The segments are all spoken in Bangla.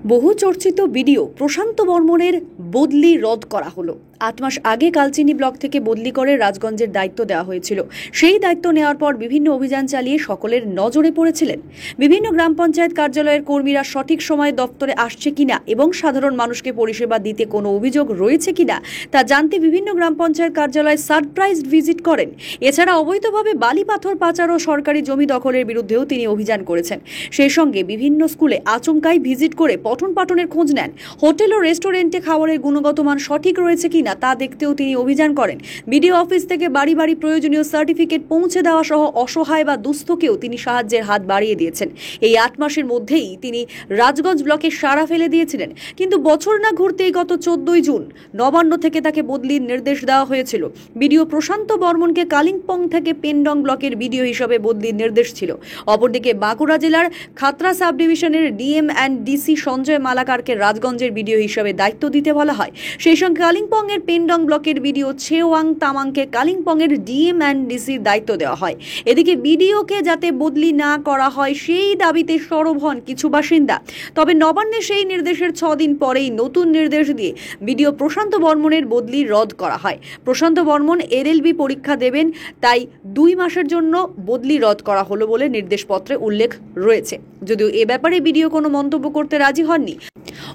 বহু চর্চিত ভিডিও প্রশান্ত বর্মনের বদলি রদ করা হলো। ৮ মাস আগে কালচিনি ব্লক থেকে বদলি করে রাজগঞ্জের দায়িত্ব দেওয়া হয়েছিল। সেই দায়িত্ব নেওয়ার পর বিভিন্ন অভিযান চালিয়ে সকলের নজরে পড়েছিলেন। বিভিন্ন গ্রাম পঞ্চায়েত কার্যালয়ের কর্মীরা সঠিক সময়ে দপ্তরে আসছে কিনা এবং সাধারণ মানুষকে পরিষেবা দিতে কোনো অভিযোগ রয়েছে কিনা তা জানতে বিভিন্ন গ্রাম পঞ্চায়েত কার্যালয়ে সারপ্রাইজ ভিজিট করেন। এছাড়া অবৈধভাবে বালি পাথর পাচার ও সরকারি জমি দখলের বিরুদ্ধেও তিনি অভিযান করেছেন। সেই সঙ্গে বিভিন্ন স্কুলে আচমকাই ভিজিট করে পঠন পাঠনের খোঁজ নেন। হোটেল ও রেস্টুরেন্টে খাবারের গুণগত মান সঠিক রয়েছে কিনা তা দেখতেও তিনি অভিযান করেন। বিডিও অফিস থেকে বাড়ি বাড়ি প্রয়োজনীয় সার্টিফিকেট পৌঁছে দেওয়া সহ অসহায় বা দুস্থকেও তিনি সাহায্যের হাত বাড়িয়ে দিয়েছেন। এই ৮ মাসের মধ্যেই তিনি রাজগঞ্জ ব্লকে সাড়া ফেলে দিয়েছিলেন। কিন্তু বছর না ঘুরতেই গত 14 জুন নবান্ন থেকে তাকে বদলির নির্দেশ দেওয়া হয়েছিল। বিডিও প্রশান্ত বর্মনকে কালিম্পং থেকে পেন্ডং ব্লকের বিডিও হিসেবে বদলির নির্দেশ ছিল। অপরদিকে বাঁকুড়া জেলার খাতড়া সাব ডিভিশনের ডিএম অ্যান্ড ডিসি সঞ্জয় মালাকারকে রাজগঞ্জের বিডিও হিসেবে দায়িত্ব দিতে বলা হয়। সেই সঙ্গে কালিম্পং এর পেন্ডং ব্লকের বিডিও ছেওয়াং তামাংকে কালিম্পং এর ডিএম অ্যান্ড ডিসির দায়িত্ব দেওয়া হয়। এদিকে বিডিওকে যাতে বদলি না করা হয় সেই দাবিতে সরব হন কিছু বাসিন্দা। তবে নবান্নে সেই নির্দেশের 6 দিন পরেই নতুন নির্দেশ দিয়ে বিডিও প্রশান্ত বর্মনের বদলি রদ করা হয়। প্রশান্ত বর্মন এলএলবি পরীক্ষা দেবেন, তাই 2 মাসের জন্য বদলি রদ করা হলো বলে নির্দেশপত্রে উল্লেখ রয়েছে। যদিও এ ব্যাপারে বিডিও কোনো মন্তব্য করতে রাজি হননি।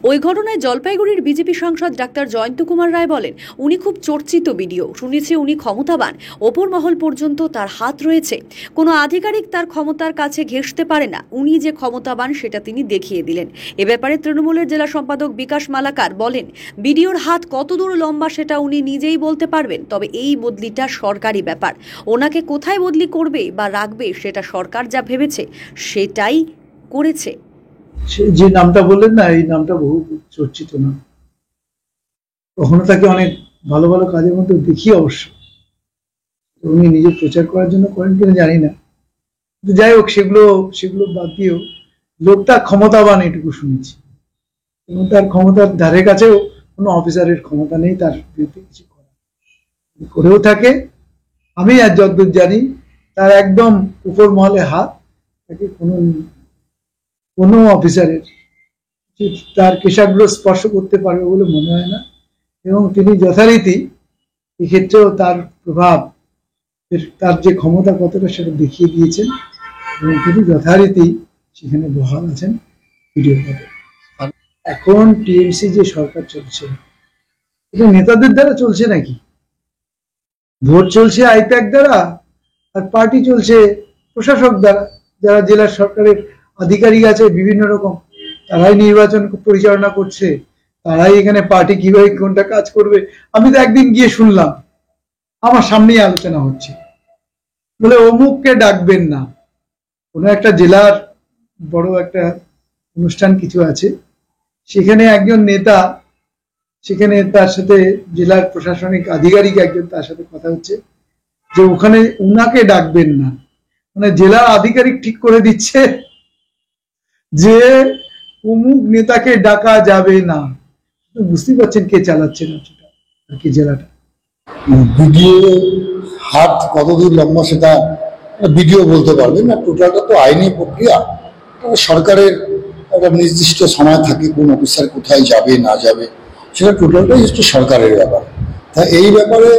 ওই ঘটনায় জলপাইগুড়ির বিজেপি সাংসদ ডাক্তার জয়ন্ত কুমার রায় বলেন, উনি খুব চর্চিত বিডিও, শুনেছি উনি ক্ষমতাবান, ওপর মহল পর্যন্ত তার হাত রয়েছে, কোনো আধিকারিক তার ক্ষমতার কাছে ঘেঁষতে পারে না, উনি যে ক্ষমতাবান সেটা তিনি দেখিয়ে দিলেন। এ ব্যাপারে তৃণমূলের জেলা সম্পাদক বিকাশ মালাকার বলেন, বিডিওর হাত কতদূর লম্বা সেটা উনি নিজেই বলতে পারবেন, তবে এই বদলিটা সরকারি ব্যাপার, ওনাকে কোথায় বদলি করবে বা রাখবে সেটা সরকার যা ভেবেছে সেটাই করেছে। যে নামটা বললেন না, এই নামটা বহু চর্চিত না, কখনো তাকে অনেক ভালো ভালো কাজের মধ্যে দেখি অবশ্য, উনি নিজে প্রচার করার জন্য করেন কিনা জানি না, কিন্তু যাই হোক সেগুলো বাদ দিয়েও লোকটা ক্ষমতাবান এটুকু শুনেছি, এবং তার ক্ষমতার ধারে কাছেও কোনো অফিসারের ক্ষমতা নেই তার বিরুদ্ধে কিছু করেও থাকে। আমি আর যতদূর জানি তার একদম উপর মহলে হাত, তাকে কোনো অফিসারের তার কেশাগ্র স্পর্শ করতে পারবে বলে মনে হয় না, এবং তিনি যথারীতি এক্ষেত্রেও তার প্রভাব, তার যে ক্ষমতা কতটা সেটা দেখিয়ে দিয়েছেন, এবং তিনি যথারীতি সেখানে বহাল আছেন ভিডিও পদে। এখন টিএমসি যে সরকার চলছে এটা নেতাদের দ্বারা চলছে নাকি? ভোট চলছে আইপ্যাক দ্বারা, আর পার্টি চলছে প্রশাসক দ্বারা, যারা জেলার সরকারের আধিকারিক আছে বিভিন্ন রকম, তারাই নির্বাচন পরিচালনা করছে, তারাই এখানে পার্টি কিভাবে কোনটা কাজ করবে। আমি তো একদিন গিয়ে শুনলাম, আমার সামনেই আলোচনা হচ্ছে, বলে অমুককে ডাকবেন না, কোনো একটা জেলার বড় একটা অনুষ্ঠান কিছু আছে, সেখানে একজন নেতা, সেখানে তার সাথে জেলার প্রশাসনিক আধিকারিক একজন, তার সাথে কথা হচ্ছে যে ওখানে উনাকে ডাকবেন না, মানে জেলার আধিকারিক ঠিক করে দিচ্ছে যে অমুক নেতাকে ডাকা যাবে না। বুঝতে পারছেন কে চালাচ্ছেন আর কি জেলাটা। ভিডিও হাত কতদূর লম্বা সেটা ভিডিও বলতে পারবে না, টোটালটা তো আইনি প্রক্রিয়া, সরকারের একটা নির্দিষ্ট সময় থাকে কোন অফিসার কোথায় যাবে না যাবে, সেটা টোটালটাই হচ্ছে সরকারের ব্যাপার। তাই এই ব্যাপারে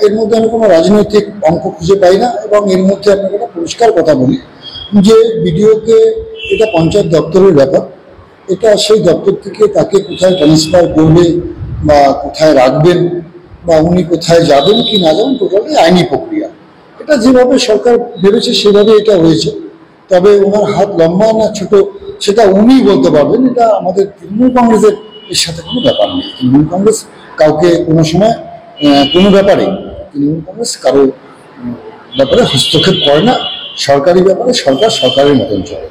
এর মধ্যে আমি কোনো রাজনৈতিক অঙ্ক খুঁজে পাই না, এবং এর মধ্যে আপনাকে একটা পরিষ্কার কথা বলি যে ভিডিওকে এটা পঞ্চায়েত দপ্তরের ব্যাপার, এটা সেই দপ্তর থেকে তাকে কোথায় ট্রান্সফার করবে বা কোথায় রাখবেন বা উনি কোথায় যাবেন কি না যাবেন, টোটালি আইনি প্রক্রিয়া। এটা যেভাবে সরকার ভেবেছে সেভাবে এটা হয়েছে। তবে ওনার হাত লম্বা না ছোট সেটা উনি বলতে পারবেন, এটা আমাদের তৃণমূল কংগ্রেসের এর সাথে কোনো ব্যাপার নেই। তৃণমূল কংগ্রেস কাউকে কোনো সময় কোনো ব্যাপারে তৃণমূল কংগ্রেস কারো ব্যাপারে হস্তক্ষেপ করে না, সরকারি ব্যাপারে সরকার সরকারের মতন চলে।